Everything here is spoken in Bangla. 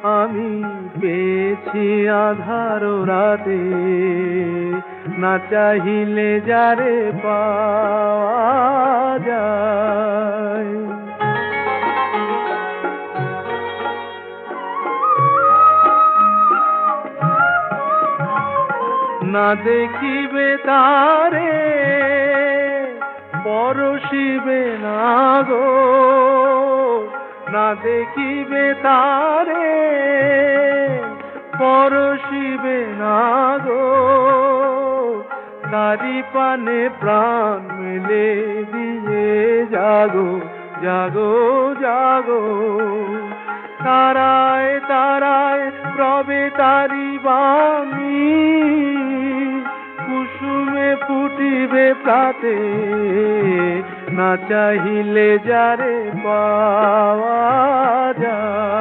আমি পেয়েছি আধার রাতে, না চাহিলে যারে পাওয়া যায়। না দেখিবে তারে পরশিবে না গো, না দেখিবে তারে পরশিবে না গো, তারি পানে প্রাণ মেলে দিয়ে জাগো জাগো জাগো। তারায় তারায় রবে তারি বাণী, কুসুমে ফুটিবে প্রাতে, না চাহিলে যারে পাওয়া যায়।